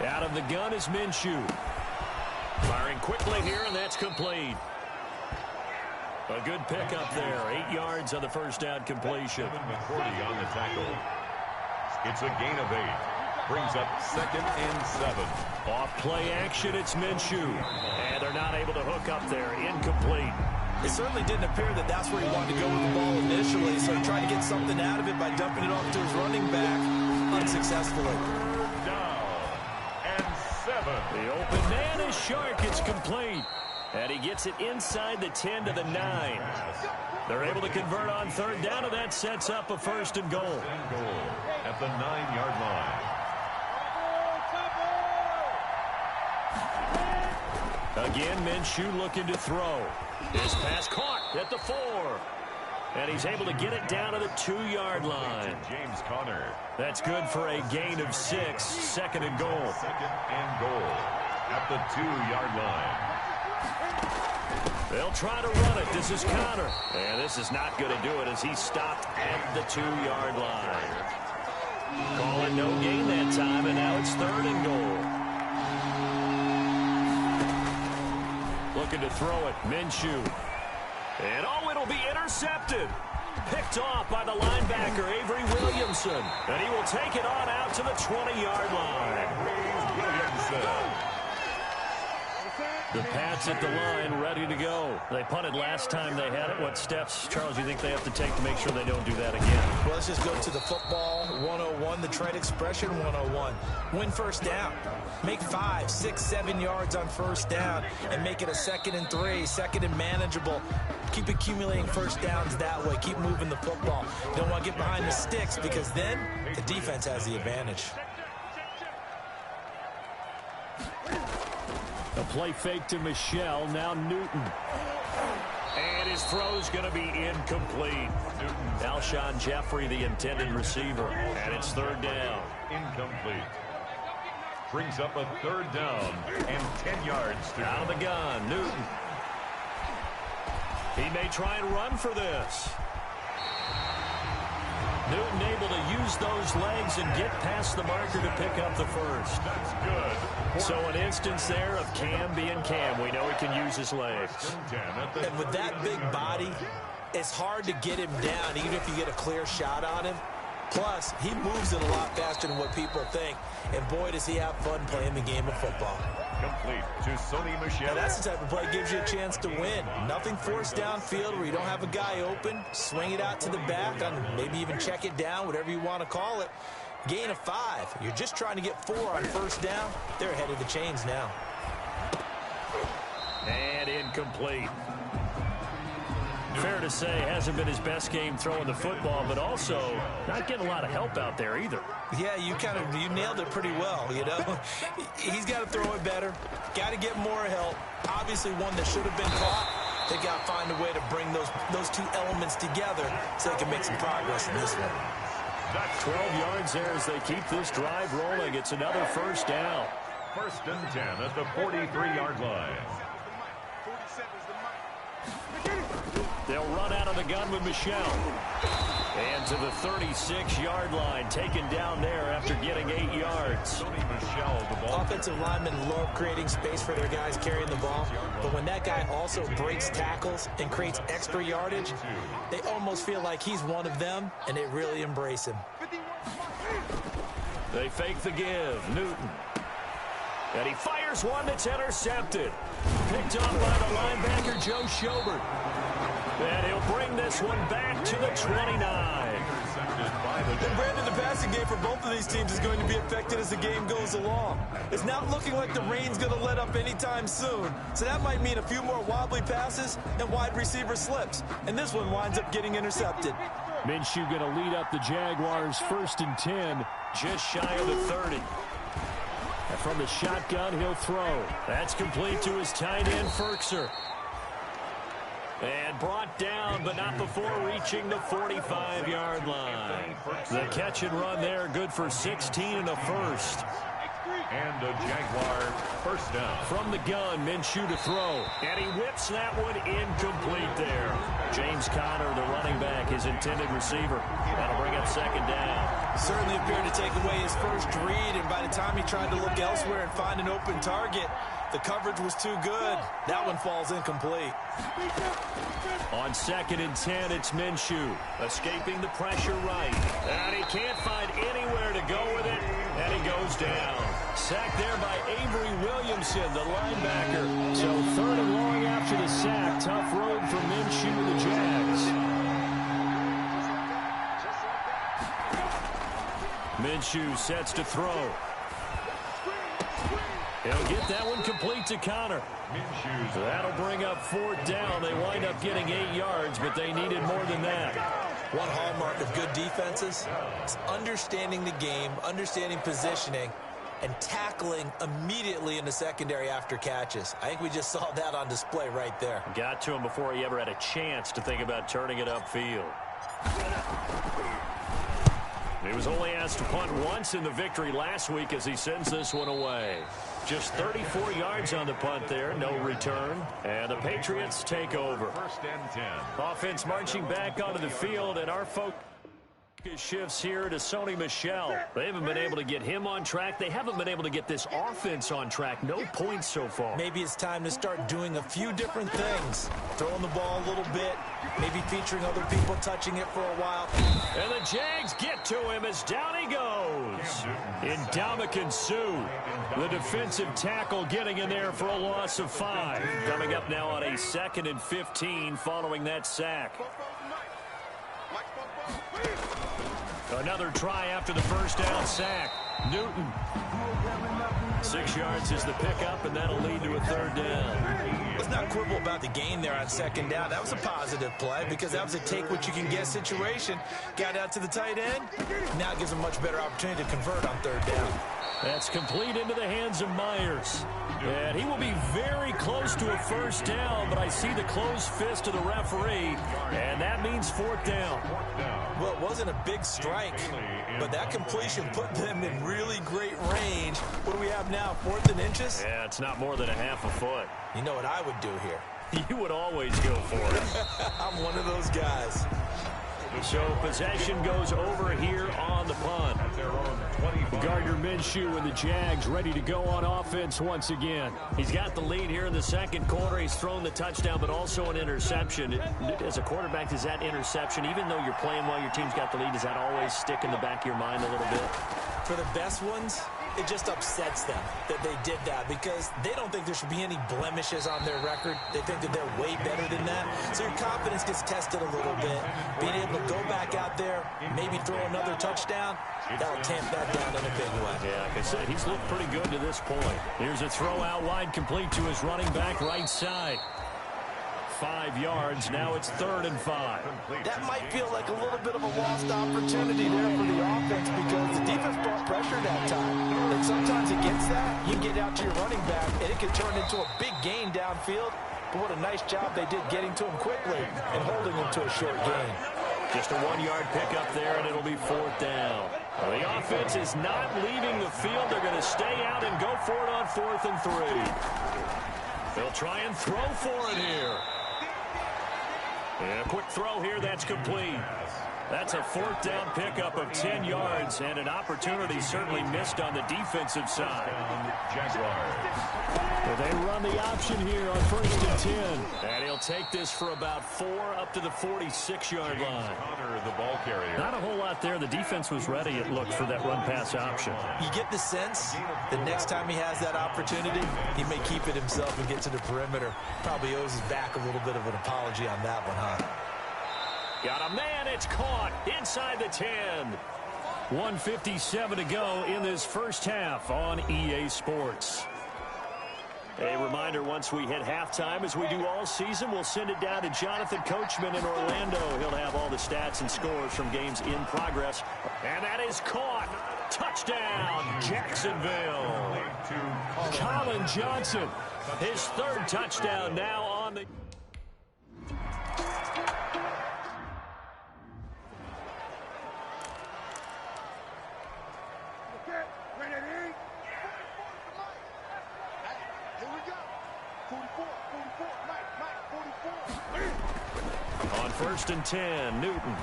Out of the gun is Minshew. Firing quickly here, and that's complete. A good pickup there. 8 yards on the first down completion. 40 on the tackle. It's a gain of 8. Brings up 2nd and 7. Off play action, it's Minshew. And they're not able to hook up there. Incomplete. It certainly didn't appear that that's where he wanted to go with the ball initially, so he tried to get something out of it by dumping it off to his running back unsuccessfully. Down and 7. The open man is Shark. It's complete. And he gets it inside the 10 to the 9. They're able to convert on 3rd down, and that sets up a 1st and goal. At the 9-yard line. Again, Minshew looking to throw. His pass caught at the 4. And he's able to get it down to the 2-yard line. James Conner. That's good for a gain of 6. 2nd and goal. 2nd and goal at the 2-yard line. They'll try to run it. This is Conner. And this is not going to do it as he's stopped at the 2-yard line. Call it no gain that time, and now it's 3rd and goal. Looking to throw it. Minshew. And oh, it'll be intercepted. Picked off by the linebacker, Avery Williamson. And he will take it on out to the 20-yard line. Williamson. The Pats at the line, ready to go. They punted last time they had it. What steps, Charles, do you think they have to take to make sure they don't do that again? Well, let's just go to the football 101, the trade expression 101. Win 1st down. Make 5, 6, 7 yards on 1st down and make it a 2nd and 3, 2nd and manageable. Keep accumulating 1st downs that way. Keep moving the football. You don't want to get behind the sticks because then the defense has the advantage. A play fake to Michelle, now Newton. And his throw's going to be incomplete. Alshon Jeffrey, the intended receiver, and it's 3rd down. Incomplete. Brings up a 3rd down and 10 yards. Out of the gun, Newton. He may try and run for this. Newton able to use those legs and get past the marker to pick up the 1st. That's good. So an instance there of Cam being Cam. We know he can use his legs. And with that big body, it's hard to get him down, even if you get a clear shot on him. Plus, he moves it a lot faster than what people think. And boy, does he have fun playing the game of football. Complete to Sony Michel. Now that's the type of play that gives you a chance to win. Nothing forced downfield where you don't have a guy open. Swing it out to the back, and maybe even check it down, whatever you want to call it. Gain of 5. You're just trying to get 4 on 1st down. They're ahead of the chains now. And incomplete. Fair to say, hasn't been his best game throwing the football, but also not getting a lot of help out there either. Yeah, you nailed it pretty well, you know. He's got to throw it better. Got to get more help. Obviously one that should have been caught. They got to find a way to bring those 2 elements together so they can make some progress in this one. 12 yards there as they keep this drive rolling. It's another 1st down. 1st and 10 at the 43-yard line. They'll run out of the gun with Michelle. And to the 36-yard line, taken down there after getting 8 yards. Michelle, the ball. Offensive linemen love creating space for their guys carrying the ball. But when that guy also breaks tackles and creates extra yardage, they almost feel like he's one of them, and they really embrace him. They fake the give. Newton. And he fires one that's intercepted. Picked up by the linebacker, Joe Schobert. And he'll bring this one back to the 29. Brandon, the passing game for both of these teams is going to be affected as the game goes along. It's not looking like the rain's going to let up anytime soon. So that might mean a few more wobbly passes and wide receiver slips. And this one winds up getting intercepted. Minshew going to lead up the Jaguars 1st and 10, just shy of the 30. And from the shotgun, he'll throw. That's complete to his tight end, Ferkser. And brought down, but not before reaching the 45-yard line. The catch and run there, good for 16 and a 1st. And a Jaguar first down. From the gun, Minshew to throw. And he whips that one incomplete there. James Conner, the running back, his intended receiver. That'll bring up second down. Certainly appeared to take away his first read, and by the time he tried to look elsewhere and find an open target, the coverage was too good. That one falls incomplete. On 2nd and 10, it's Minshew. Escaping the pressure right. And he can't find anywhere to go with it. And he goes down. Sacked there by Avery Williamson, the linebacker. So 3rd and long after the sack. Tough road for Minshew and the Jags. Minshew sets to throw. He'll get that one complete to Conner. That'll bring up 4th down. They wind up getting 8 yards, but they needed more than that. One hallmark of good defenses is understanding the game, understanding positioning, and tackling immediately in the secondary after catches. I think we just saw that on display right there. Got to him before he ever had a chance to think about turning it upfield. He was only asked to punt once in the victory last week as he sends this one away. Just 34 yards on the punt there, no return. And the Patriots take over. 1st and 10. Offense marching back onto the field, and our focus shifts here to Sony Michel. They haven't been able to get him on track. They haven't been able to get this offense on track. No points so far. Maybe it's time to start doing a few different things. Throwing the ball a little bit, maybe featuring other people touching it for a while. And the Jags get to him as down he goes. Ndamukong Suh, the defensive tackle, getting in there for a loss of 5. Coming up now on a 2nd and 15 following that sack. Another try after the first down sack. Newton. 6 yards is the pickup, and that'll lead to a 3rd down. Let's not quibble about the gain there on 2nd down. That was a positive play because that was a take-what-you-can-get situation. Got out to the tight end. Now it gives a much better opportunity to convert on 3rd down. That's complete into the hands of Myers. And he will be very close to a 1st down, but I see the closed fist of the referee, and that means 4th down. Well, it wasn't a big strike, but that completion put them in really great range. What do we have now, 4th and inches? Yeah, it's not more than a half a foot. You know what I would do here? You would always go for it. I'm one of those guys. So possession goes over here on the punt. Gardner Minshew and the Jags ready to go on offense once again. He's got the lead here in the 2nd quarter. He's thrown the touchdown, but also an interception. As a quarterback, does that interception, even though you're playing while your team's got the lead, does that always stick in the back of your mind a little bit? For the best ones, it just upsets them that they did that because they don't think there should be any blemishes on their record. They think that they're way better than that. So your confidence gets tested a little bit. Being able to go back out there, maybe throw another touchdown, that'll tamp that down in a big way. Yeah, like I said, he's looked pretty good to this point. Here's a throw out wide, complete to his running back right side. 5 yards. Now it's 3rd and 5. That might feel like a little bit of a lost opportunity there for the offense because the defense brought pressure that time. And sometimes against that, you get out to your running back, and it can turn into a big gain downfield. But what a nice job they did getting to him quickly and holding him to a short gain. Just a 1-yard pickup there, and it'll be 4th down. Well, the offense is not leaving the field. They're going to stay out and go for it on 4th and 3. They'll try and throw for it here. And a quick throw here, that's complete. That's a 4th down pickup of 10 yards, and an opportunity certainly missed on the defensive side. Well, they run the option here on 1st and 10. And he'll take this for about 4 up to the 46-yard line. The ball carrier. Not a whole lot there. The defense was ready, it looked, for that run-pass option. You get the sense the next time he has that opportunity, he may keep it himself and get to the perimeter. Probably owes his back a little bit of an apology on that one, huh? Got a man, it's caught inside the 10. 1:57 to go in this first half on EA Sports. A reminder, once we hit halftime, as we do all season, we'll send it down to Jonathan Coachman in Orlando. He'll have all the stats and scores from games in progress. And that is caught. Touchdown, Jacksonville. Colin Johnson, his 3rd touchdown now on the... first and 10. Newton.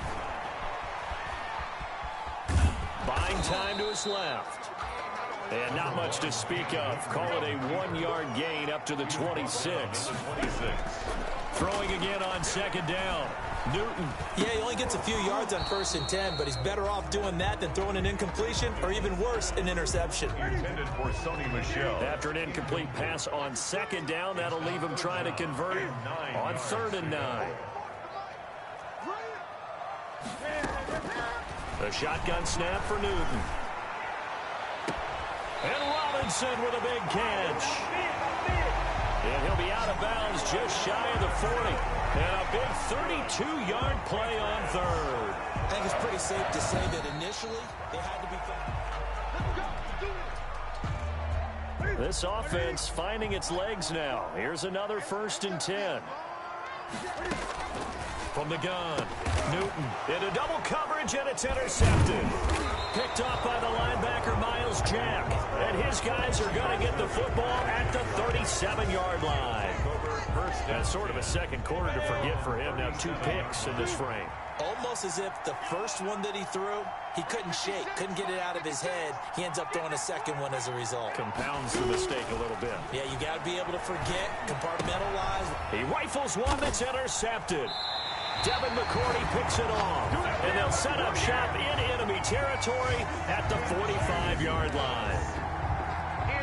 Buying time to his left. And not much to speak of. Call it a 1-yard gain up to the 26. Throwing again on second down. Newton. Yeah, he only gets a few yards on first and 10, but he's better off doing that than throwing an incompletion or even worse, an interception. Intended for Sony Michel. After an incomplete pass on second down, that'll leave him trying to convert on 3rd and 9. The shotgun snap for Newton. And Robinson with a big catch. And he'll be out of bounds just shy of the 40. And a big 32-yard play on 3rd. I think it's pretty safe to say that initially they had to be... This offense finding its legs now. Here's another 1st and 10. From the gun, Newton into double coverage, and it's intercepted. Picked off by the linebacker, Miles Jack. And his guys are going to get the football at the 37-yard line. That's sort of a second quarter to forget for him. Now 2 picks in this frame. Almost as if the first one that he threw, he couldn't shake, couldn't get it out of his head. He ends up throwing a second one as a result. Compounds the mistake a little bit. Yeah, you got to be able to forget, compartmentalize. He rifles one that's intercepted. Devin McCourty picks it off. And they'll set up shop in enemy territory at the 45-yard line.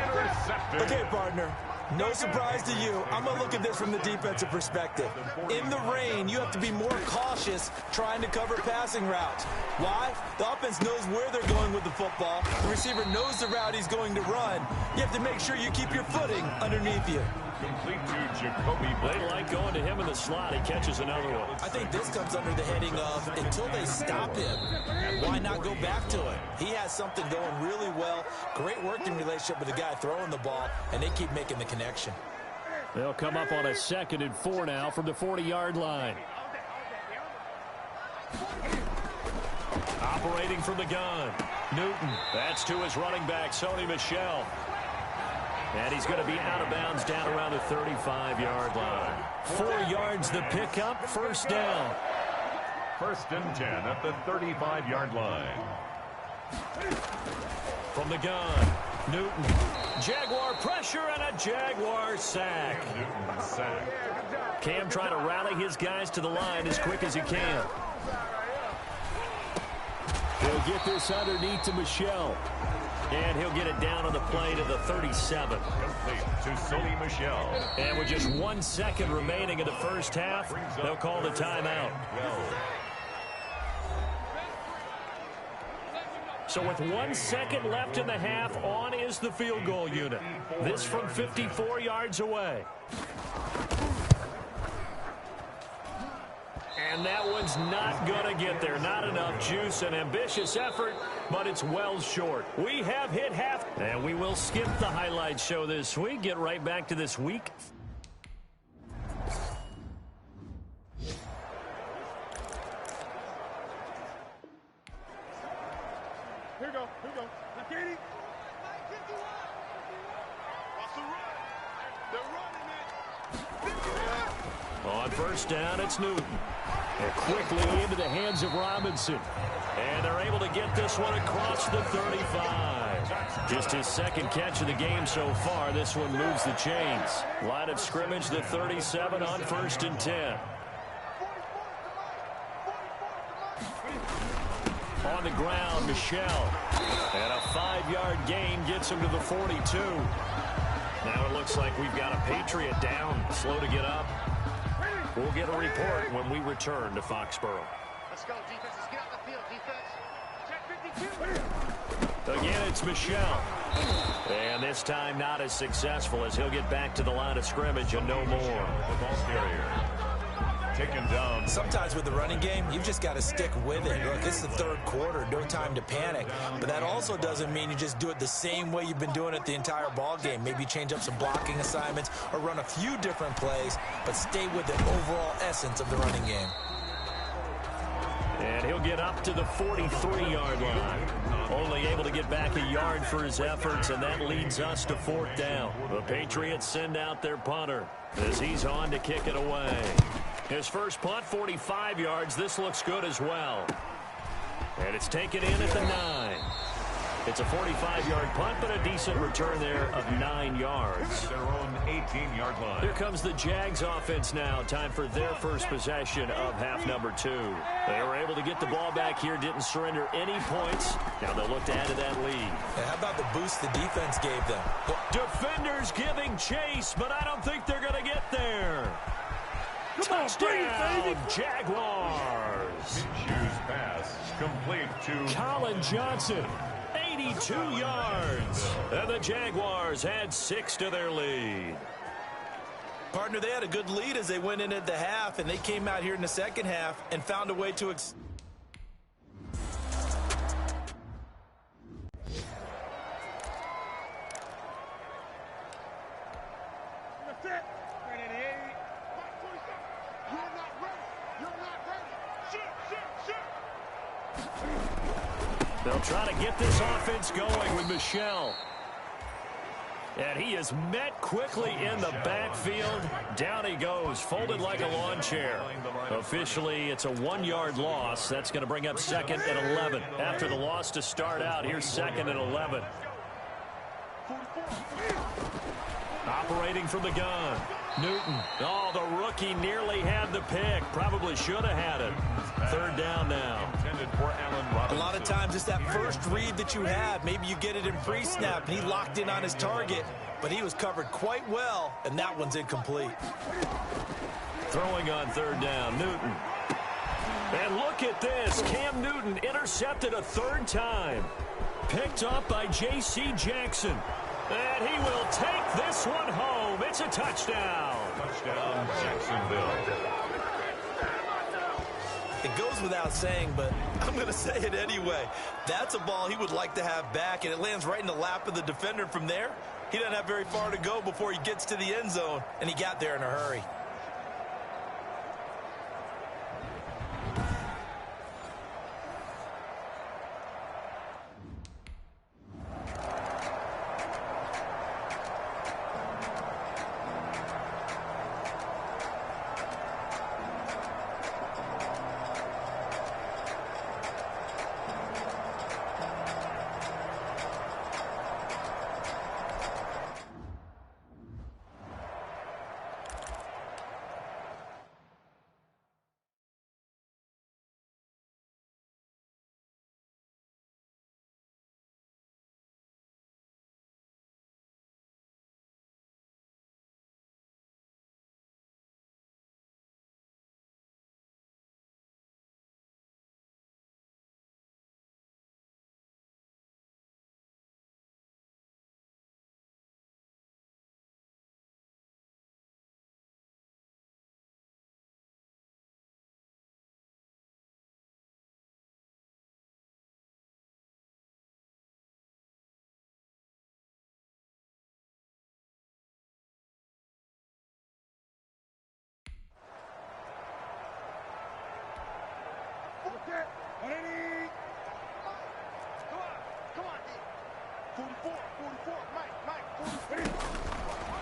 Intercepted. Okay, partner. No surprise to you. I'm going to look at this from the defensive perspective. In the rain, you have to be more cautious trying to cover passing routes. Why? The offense knows where they're going with the football. The receiver knows the route he's going to run. You have to make sure you keep your footing underneath you. Complete to Jacoby. They like going to him in the slot. He catches another one. I think this comes under the heading of until they stop him, why not go back to it? He has something going really well. Great working relationship with the guy throwing the ball, and they keep making the connection. They'll come up on a 2nd and 4 now from the 40-yard line. Operating from the gun, Newton. That's to his running back, Sony Michel. And he's going to be out of bounds down around the 35-yard line. 4 yards the pickup, 1st down. 1st and 10 at the 35-yard line. From the gun, Newton. Jaguar pressure and a Jaguar sack. Newton sack. Cam trying to rally his guys to the line as quick as he can. He'll get this underneath to Michel. And he'll get it down on the play to the 37. Complete to Sony Michel. And with just 1 second remaining in the first half, they'll call the timeout. So with 1 second left in the half, on is the field goal unit. This from 54 yards away. And that one's not going to get there. Not enough juice. An ambitious effort, but it's well short. We have hit half. And we will skip the highlight show this week. Get right back to this week. Here we go. Now, Katie. What's the run? They're running it. On 1st down, it's Newton. And quickly into the hands of Robinson. And they're able to get this one across the 35. Just his 2nd catch of the game so far. This one moves the chains. Line of scrimmage, the 37 on 1st and 10. On the ground, Michel. And a 5-yard gain gets him to the 42. Now it looks like we've got a Patriot down, slow to get up. We'll get a report when we return to Foxborough. Let's go, defense. Let's get out the field, defense. Check 52. Again, it's Michel. And this time not as successful as he'll get back to the line of scrimmage and no more. The ball carrier. Taken down. Sometimes with the running game, you've just got to stick with it. Look, it's the 3rd quarter, no time to panic. But that also doesn't mean you just do it the same way you've been doing it the entire ball game. Maybe change up some blocking assignments or run a few different plays, but stay with the overall essence of the running game. And he'll get up to the 43-yard line. Only able to get back a yard for his efforts, and that leads us to 4th down. The Patriots send out their punter as he's on to kick it away. His first punt, 45 yards. This looks good as well. And it's taken in at the 9. It's a 45-yard punt, but a decent return there of 9 yards. Their own 18-yard line. Here comes the Jags offense now. Time for their first possession of half number 2. They were able to get the ball back here, didn't surrender any points. Now they'll look to add to that lead. And how about the boost the defense gave them? Defenders giving chase, but I don't think they're going to get there. Touchdown, Jaguars. Minshew's pass complete to Colin Johnson, 82 yards. And the Jaguars add 6 to their lead. Partner, they had a good lead as they went in at the half, and they came out here in the second half and found a way to They'll try to get this offense going with Michel. And he is met quickly in the backfield. Down he goes, folded like a lawn chair. Officially, it's a 1-yard loss. That's going to bring up 2nd and 11. After the loss to start out, here's 2nd and 11. Operating from the gun. Newton. Oh, the rookie nearly had the pick. Probably should have had it. 3rd down now. A lot of times it's that first read that you have. Maybe you get it in pre-snap, and he locked in on his target, but he was covered quite well, and that one's incomplete. Throwing on 3rd down, Newton. And look at this. Cam Newton intercepted a 3rd time. Picked up by J.C. Jackson. And he will take this one home. It's a touchdown. Touchdown, Jacksonville. It goes without saying, but I'm going to say it anyway. That's a ball he would like to have back, and it lands right in the lap of the defender. From there, he doesn't have very far to go before he gets to the end zone, and he got there in a hurry.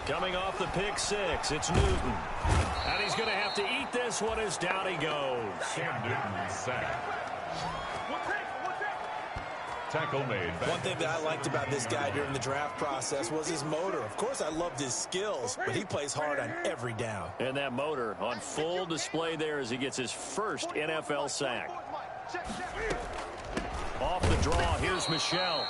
Coming off the pick 6, it's Newton. And he's going to have to eat this one as down he goes. Cam Newton sacked. Tackle made. One thing that I liked about this guy during the draft process was his motor. Of course, I loved his skills, but he plays hard on every down. And that motor on full display there as he gets his first NFL sack. Off the draw, here's Michel.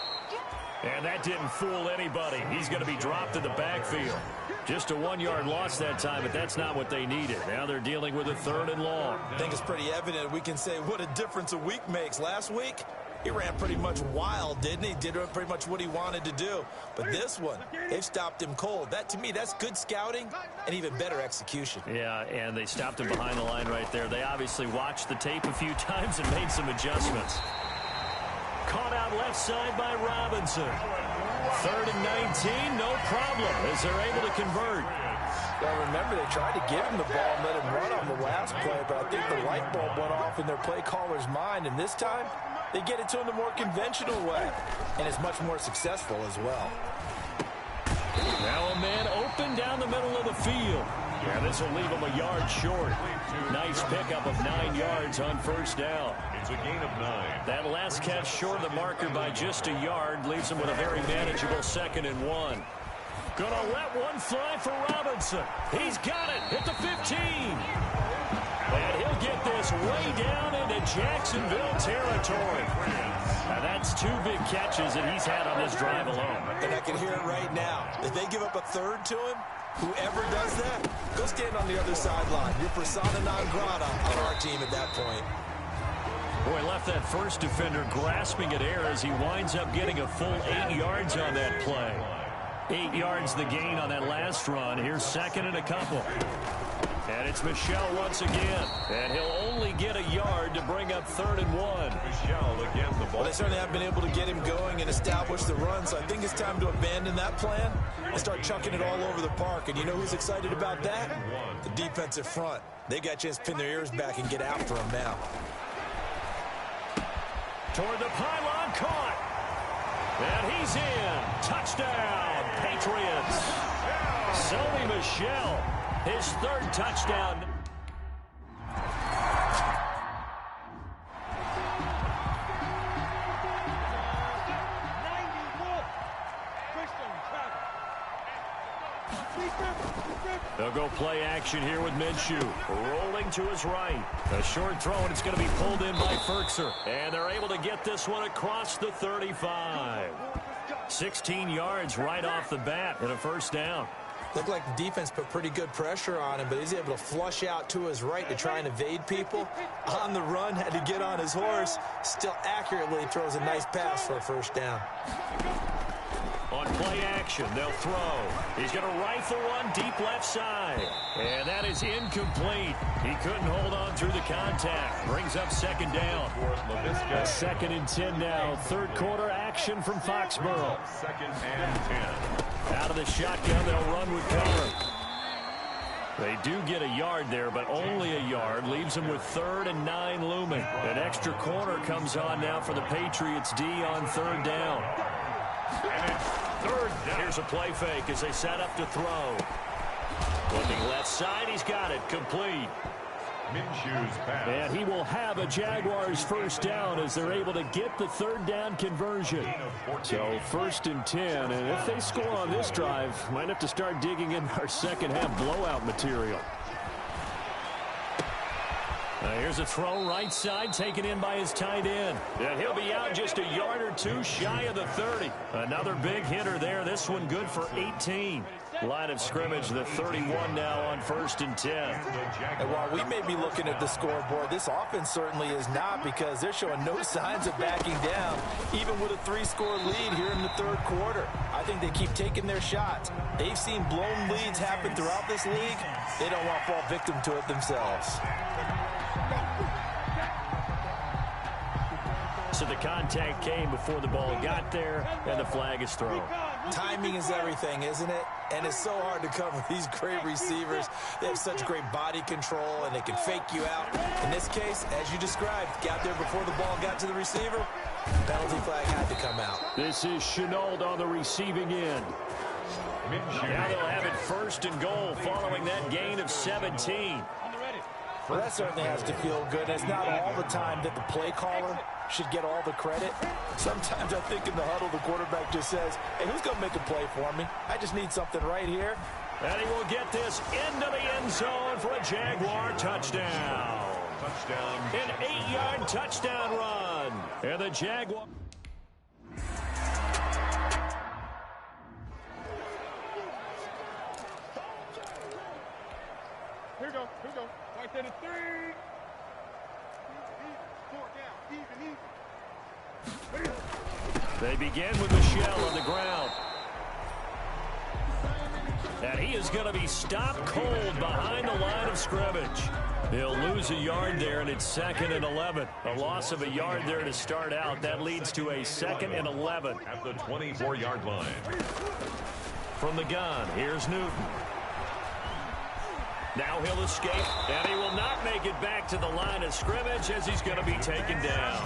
And that didn't fool anybody. He's going to be dropped in the backfield. Just a 1-yard loss that time, but that's not what they needed. Now they're dealing with a 3rd and long. I think it's pretty evident. We can say what a difference a week makes. Last week, he ran pretty much wild, didn't he? Did pretty much what he wanted to do. But this one, they've stopped him cold. That, to me, that's good scouting and even better execution. Yeah, and they stopped him behind the line right there. They obviously watched the tape a few times and made some adjustments. Caught out left side by Robinson. 3rd and 19, no problem, as they're able to convert. Well, remember, they tried to give him the ball and let him run on the last play, but I think the light bulb went off in their play caller's mind, and this time, they get it to him the more conventional way, and it's much more successful as well. Now a man open down the middle of the field. Yeah, this will leave him a yard short. Nice pickup of 9 yards on first down. It's a gain of 9. That last catch short of the marker by just a yard leaves him with a very manageable 2nd and 1. Gonna let one fly for Robinson. He's got it at the 15. And he'll get this way down into Jacksonville territory. Now that's 2 big catches that he's had on this drive alone. And I can hear it right now. If they give up a third to him, whoever does that, go stand on the other sideline. You're persona non grata on our team at that point. Boy, left that first defender grasping at air as he winds up getting a full 8 yards on that play. 8 yards the gain on that last run. Here's 2nd and a couple. And it's Michel once again. And he'll only get a yard to bring up 3rd and 1. Michel again the ball. Well, they certainly have been able to get him going and establish the run, so I think it's time to abandon that plan and start chunking it all over the park. And you know who's excited about that? The defensive front. They got a chance to pin their ears back and get after him now. Toward the pylon, caught. And he's in. Touchdown, Patriots. Sony Michel, his 3rd touchdown. They'll go play action here with Minshew. Rolling to his right. A short throw, and it's going to be pulled in by Ferkser. And they're able to get this one across the 35. 16 yards right off the bat and a first down. Looked like the defense put pretty good pressure on him, but he's able to flush out to his right to try and evade people. On the run, had to get on his horse. Still accurately throws a nice pass for a first down. On play action, they'll throw. He's going to rifle one deep left side. And that is incomplete. He couldn't hold on through the contact. Brings up 2nd down. 2nd and 10 now. 3rd quarter action from Foxborough. 2nd and 10. Out of the shotgun, they'll run with cover. They do get a yard there, but only a yard. Leaves them with 3rd and 9 looming. An extra corner comes on now for the Patriots D on 3rd down. And it's 3rd down. Here's a play fake as they set up to throw. Looking left side, he's got it. Complete. Minshew's pass. And he will have a Jaguars first down as they're able to get the 3rd down conversion. So 1st and 10, and if they score on this drive, might have to start digging in our second half blowout material. Here's a throw right side taken in by his tight end. And he'll be out just a yard or 2 shy of the 30. Another big hitter there. This one good for 18. Line of scrimmage, the 31 now on 1st and 10. And while we may be looking at the scoreboard, this offense certainly is not, because they're showing no signs of backing down, even with a 3-score lead here in the 3rd quarter. I think they keep taking their shots. They've seen blown leads happen throughout this league. They don't want to fall victim to it themselves. So the contact came before the ball got there, and the flag is thrown. Timing is everything, isn't it? And it's so hard to cover these great receivers. They have such great body control, and they can fake you out. In this case, as you described, got there before the ball got to the receiver. Penalty flag had to come out. This is Chenault on the receiving end. Now they'll have it 1st and goal following that gain of 17. Well, that certainly has to feel good. It's not all the time that the play caller should get all the credit. Sometimes I think in the huddle, the quarterback just says, hey, who's going to make a play for me? I just need something right here. And he will get this into the end zone for a Jaguar touchdown. An 8-yard touchdown run. And the Jaguar... Here we go. Right there to 3. They begin with Michel on the ground. And he is going to be stopped cold behind the line of scrimmage. He'll lose a yard there, and it's 2nd and 11. A loss of a yard there to start out. That leads to a 2nd and 11. At the 24-yard line. From the gun, here's Newton. Now he'll escape, and he will not make it back to the line of scrimmage as he's going to be taken down.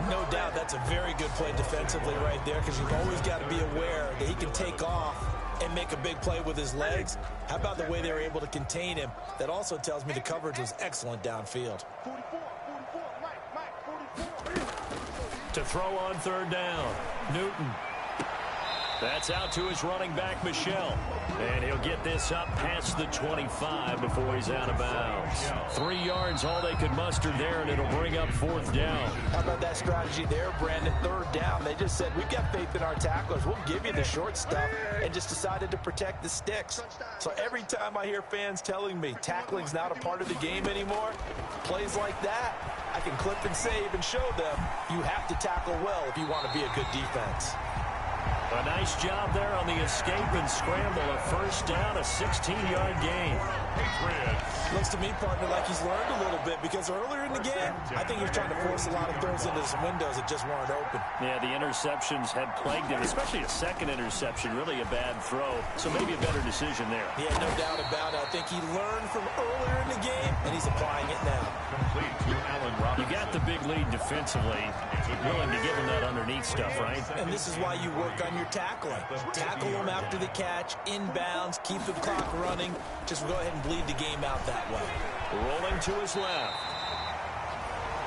No doubt that's a very good play defensively right there, because you've always got to be aware that he can take off and make a big play with his legs. How about the way they were able to contain him? That also tells me the coverage was excellent downfield. To throw on third down, Newton. That's out to his running back, Michel. And he'll get this up past the 25 before he's out of bounds. 3 yards, all they could muster there, and it'll bring up fourth down. How about that strategy there, Brandon? Third down, they just said, we've got faith in our tacklers. We'll give you the short stuff, and just decided to protect the sticks. So every time I hear fans telling me tackling's not a part of the game anymore, plays like that, I can clip and save and show them you have to tackle well if you want to be a good defense. A nice job there on the escape and scramble. A first down, a 16-yard gain. Looks to me, partner, like he's learned a little bit, because earlier in the game, I think he was trying to force a lot of throws into some windows that just weren't open. Yeah, the interceptions had plagued him, especially a second interception, really a bad throw. So maybe a better decision there. Yeah, no doubt about it. I think he learned from earlier in the game, and he's applying it now. Complete to Allen Robinson. You got the big lead defensively. Willing to give him that underneath stuff, right? And this is why you work on your tackling. Tackle them after the catch, inbounds, keep the clock running. Just go ahead and bleed the game out that way. Rolling to his left.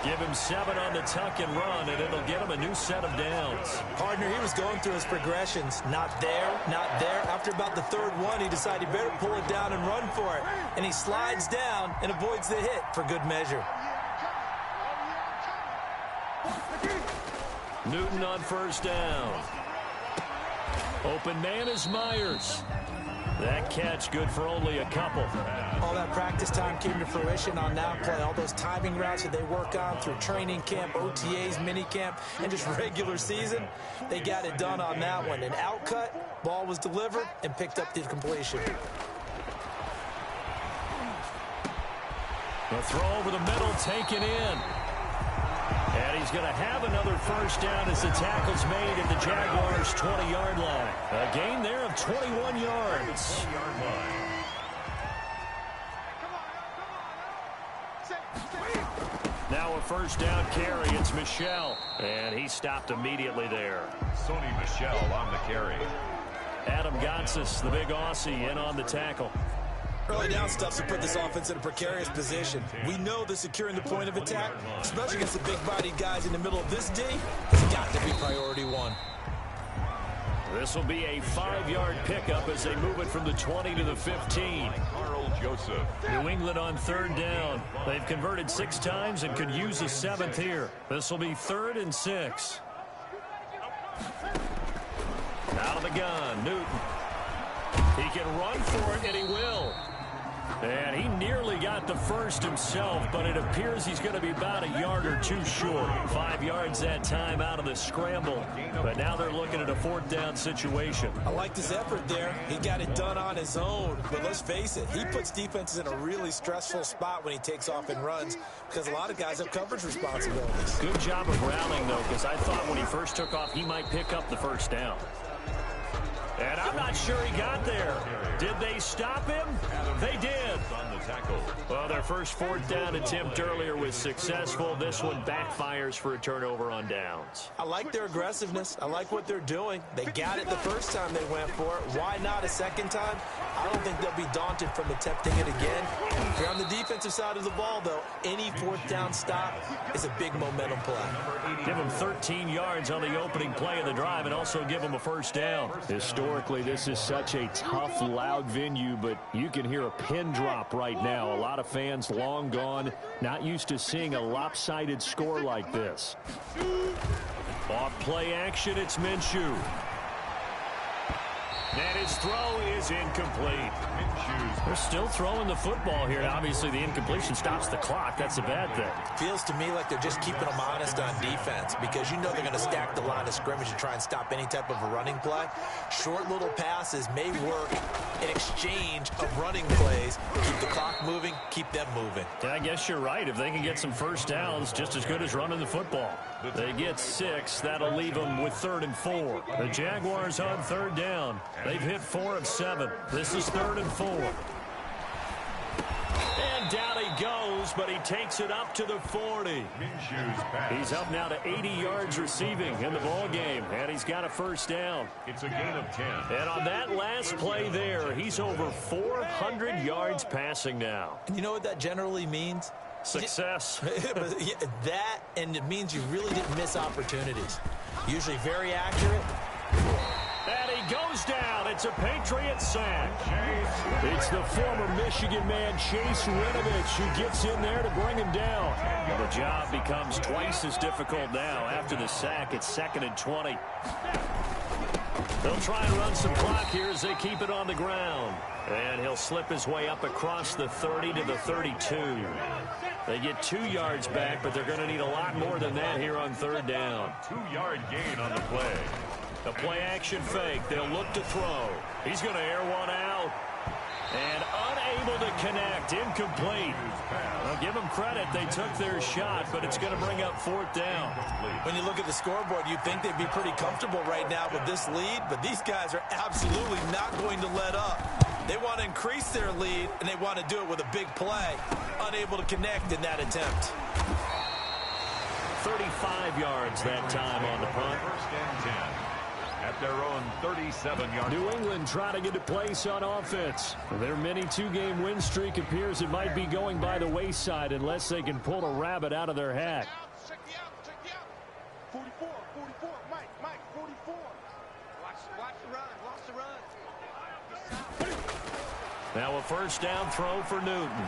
Give him 7 on the tuck and run, and it'll get him a new set of downs. Partner, he was going through his progressions. Not there, not there. After about the third one, he decided he better pull it down and run for it. And he slides down and avoids the hit for good measure. Newton on first down. Open man is Myers. That catch good for only a couple. All that practice time came to fruition on that play. All those timing routes that they work on through training camp, OTAs, mini camp, and just regular season, they got it done on that one. An outcut, ball was delivered, and picked up the completion. The throw over the middle, taken in. And he's going to have another first down as the tackle's made at the Jaguars' 20-yard line. A gain there of 21 yards. Now a first down carry. It's Michel. And he stopped immediately there. Sony Michel on the carry. Adam Gotsis, the big Aussie, in on the tackle. Early down stuff to put this offense in a precarious position. We know that securing the point of attack, especially against the big-bodied guys in the middle of this D, has got to be priority one. This will be a 5-yard pickup as they move it from the 20 to the 15. Carl Joseph. New England on third down. They've converted 6 times and could use a 7th here. This will be 3rd and 6. Out of the gun, Newton. He can run for it, and he will. And he nearly got the first himself, but it appears he's going to be about a yard or 2 short. 5 yards that time out of the scramble. But now they're looking at a 4th down situation. I liked his effort there. He got it done on his own. But let's face it, he puts defenses in a really stressful spot when he takes off and runs, because a lot of guys have coverage responsibilities. Good job of rallying, though, because I thought when he first took off, he might pick up the first down. And I'm not sure he got there. Did they stop him? They did. Well, their first 4th down attempt earlier was successful. This one backfires for a turnover on downs. I like their aggressiveness. I like what they're doing. They got it the first time they went for it. Why not a second time? I don't think they'll be daunted from attempting it again. If you're on the defensive side of the ball, though, any 4th down stop is a big momentum play. Give them 13 yards on the opening play of the drive and also give them a first down. Historically, this is such a tough, loud venue, but you can hear a pin drop right now. A lot of fans long gone, not used to seeing a lopsided score like this. Off play action, it's Minshew. And his throw is incomplete. They're still throwing the football here. Obviously, the incompletion stops the clock. That's a bad thing. Feels to me like they're just keeping them honest on defense, because you know they're going to stack the line of scrimmage and try and stop any type of a running play. Short little passes may work in exchange of running plays. Keep the clock moving, keep them moving. Yeah, I guess you're right. If they can get some first downs, just as good as running the football. They get 6. That'll leave them with 3rd and 4. The Jaguars on 3rd down. They've hit 4 of 7. This is 3rd and 4. And down he goes, but he takes it up to the 40. He's up now to 80 yards receiving in the ball game, and he's got a first down. It's a gain of 10. And on that last play there, he's over 400 yards passing now. And you know what that generally means? Success. That, and it means you really didn't miss opportunities. Usually very accurate. And he goes down. It's a Patriot sack. It's the former Michigan man, Chase Winovich, who gets in there to bring him down. The job becomes twice as difficult now. After the sack, it's 2nd and 20. They'll try and run some clock here as they keep it on the ground. And he'll slip his way up across the 30 to the 32. They get 2 yards back, but they're going to need a lot more than that here on 3rd down. 2-yard gain on the play. The play-action fake. They'll look to throw. He's going to air one out. And unable to connect. Incomplete. I'll give them credit. They took their shot, but it's going to bring up 4th down. When you look at the scoreboard, you'd think they'd be pretty comfortable right now with this lead, but these guys are absolutely not going to let up. They want to increase their lead, and they want to do it with a big play. Unable to connect in that attempt. 35 yards that time on the punt. 1st and 10. At their own 37-yard. New England trying to get a place on offense. Their mini 2-game win streak appears it might be going by the wayside unless they can pull a rabbit out of their hat. Check the out. 44, Mike, 44. Watch the run. Now a first down throw for Newton.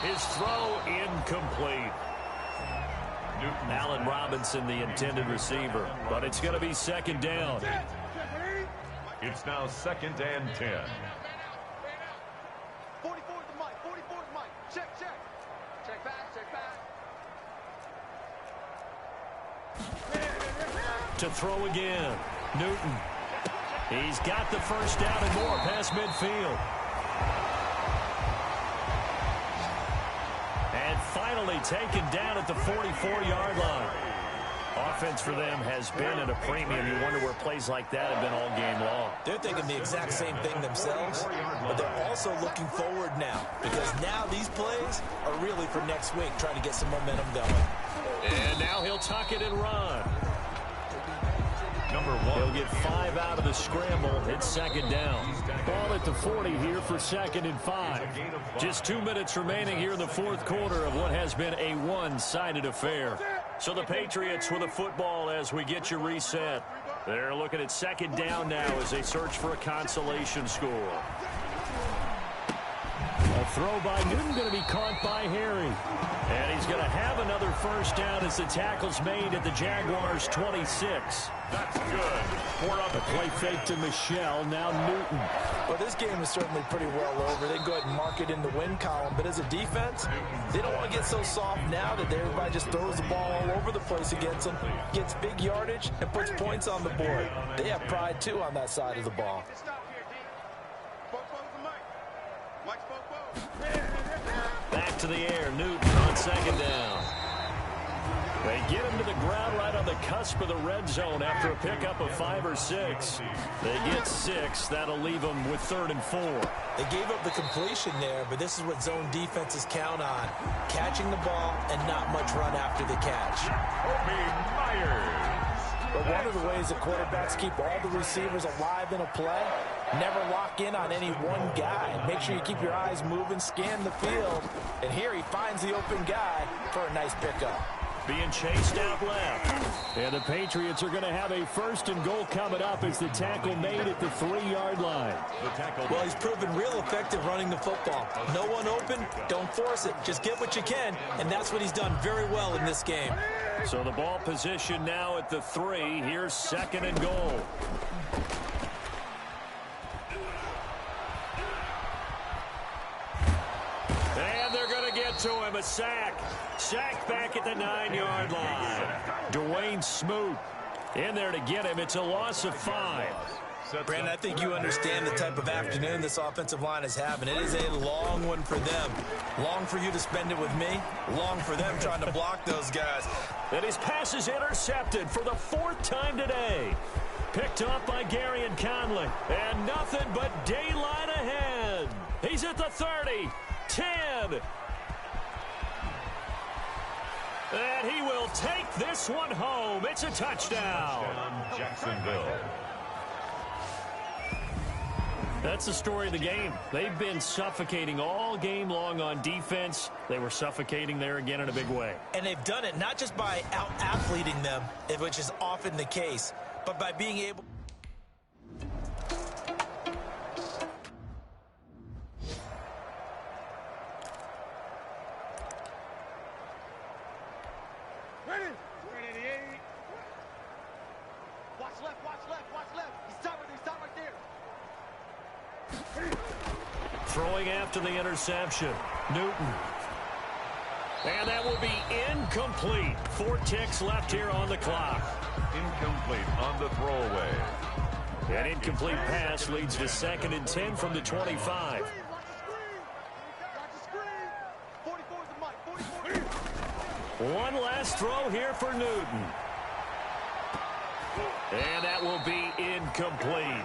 His throw incomplete. Allen Robinson, the intended receiver, but it's going to be 2nd down. It's now 2nd and 10. 44 to Mike. Check. Check back. To throw again. Newton. He's got the first down and more past midfield. And finally taken down at the 44-yard line. Offense for them has been at a premium. You wonder where plays like that have been all game long. They're thinking the exact same thing themselves, but they're also looking forward now because now these plays are really for next week, trying to get some momentum going. And now he'll tuck it and run. Number 1. He'll get 5 out of the scramble. It's 2nd down. Ball at the 40 here for 2nd and 5. Just 2 minutes remaining here in the 4th quarter of what has been a one-sided affair. So the Patriots with a football as we get you reset. They're looking at 2nd down now as they search for a consolation score. A throw by Newton going to be caught by Harry. And he's going to have another first down as the tackle's made at the Jaguars' 26. That's good. A play fake to Michelle, now Newton. Well, this game is certainly pretty well over. They go ahead and mark it in the win column. But as a defense, they don't want to get so soft now that everybody just throws the ball all over the place against them, gets big yardage, and puts points on the board. They have pride, too, on that side of the ball. Stop here, D. Bobo's the Mike. Mike's Bobo. Back to the air, Newton on 2nd down. They get him to the ground right on the cusp of the red zone after a pickup of 5 or 6. They get 6. That'll leave them with 3rd and 4. They gave up the completion there, but this is what zone defenses count on. Catching the ball and not much run after the catch. But one of the ways that quarterbacks keep all the receivers alive in a play, never lock in on any one guy. Make sure you keep your eyes moving, scan the field. And here he finds the open guy for a nice pickup. Being chased out left. And the Patriots are going to have a 1st and goal coming up as the tackle made at the 3-yard line. Well, he's proven real effective running the football. No one open, don't force it. Just get what you can, and that's what he's done very well in this game. So the ball position now at the 3. Here's 2nd and goal. And they're going to get to him. A sack. Sack back at the 9-yard line. Dwayne Smoot in there to get him. It's a loss of 5. Brandon, I think you understand the type of afternoon this offensive line is having. It is a long one for them. Long for you to spend it with me. Long for them trying to block those guys. And his pass is intercepted for the 4th time today. Picked up by Gary and Conley. And nothing but daylight ahead. He's at the 30. 10. And he will take this one home. It's a touchdown. Touchdown, Jacksonville. That's the story of the game. They've been suffocating all game long on defense. They were suffocating there again in a big way. And they've done it not just by out-athleting them, which is often the case, but by being able... Ready? 388. Watch left, watch left, watch left. He's stopped right there. Throwing after the interception. Newton. And that will be incomplete. 4 ticks left here on the clock. Incomplete on the throwaway. An incomplete pass leads to 2nd and 10 from the 25. Watch the screen. 44 is the mic. 44. One last throw here for Newton. And that will be incomplete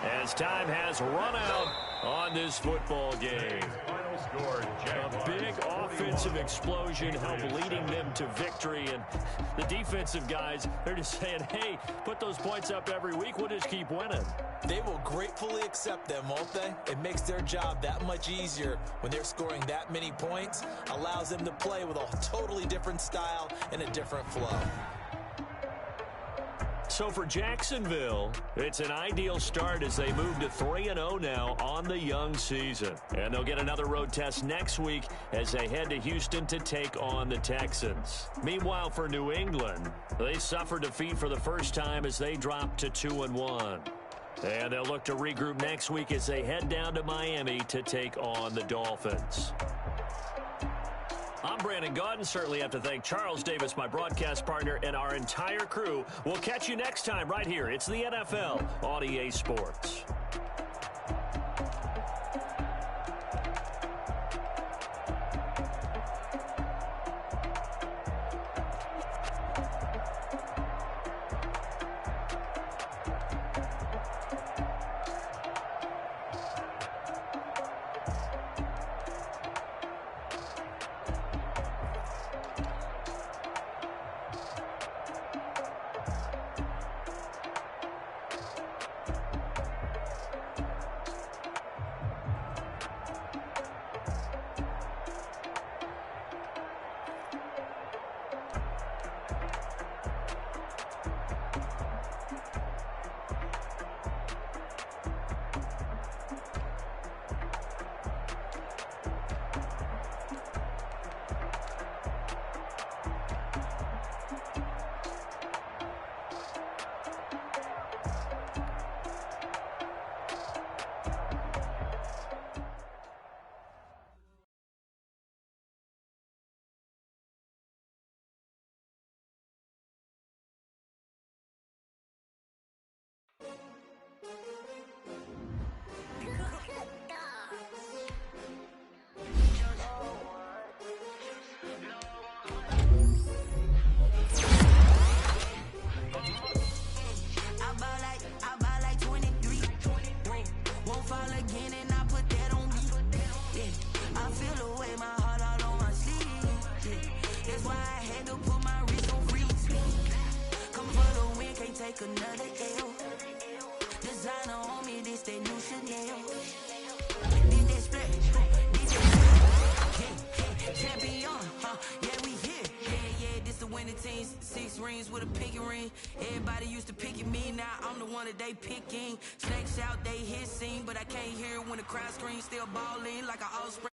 as time has run out on this football game. Final score, A big offensive explosion helped leading them to victory. And the defensive guys, they're just saying, hey, put those points up every week. We'll just keep winning. They will gratefully accept them, won't they? It makes their job that much easier when they're scoring that many points. Allows them to play with a totally different style and a different flow. So for Jacksonville, it's an ideal start as they move to 3-0 now on the young season. And they'll get another road test next week as they head to Houston to take on the Texans. Meanwhile, for New England, they suffered defeat for the first time as they dropped to 2-1. And they'll look to regroup next week as they head down to Miami to take on the Dolphins. I'm Brandon Gaudin. Certainly have to thank Charles Davis, my broadcast partner, and our entire crew. We'll catch you next time right here. It's the NFL on EA Sports. Another L. Designer on me, this they new Chanel. Did that split? Champion, yeah, we here. Yeah, this the winning team. 6 rings with a pinky ring. Everybody used to picking me, now I'm the one that they picking. Snakes out, they hissing, but I can't hear it when the crowd screams. Still balling like an offspring.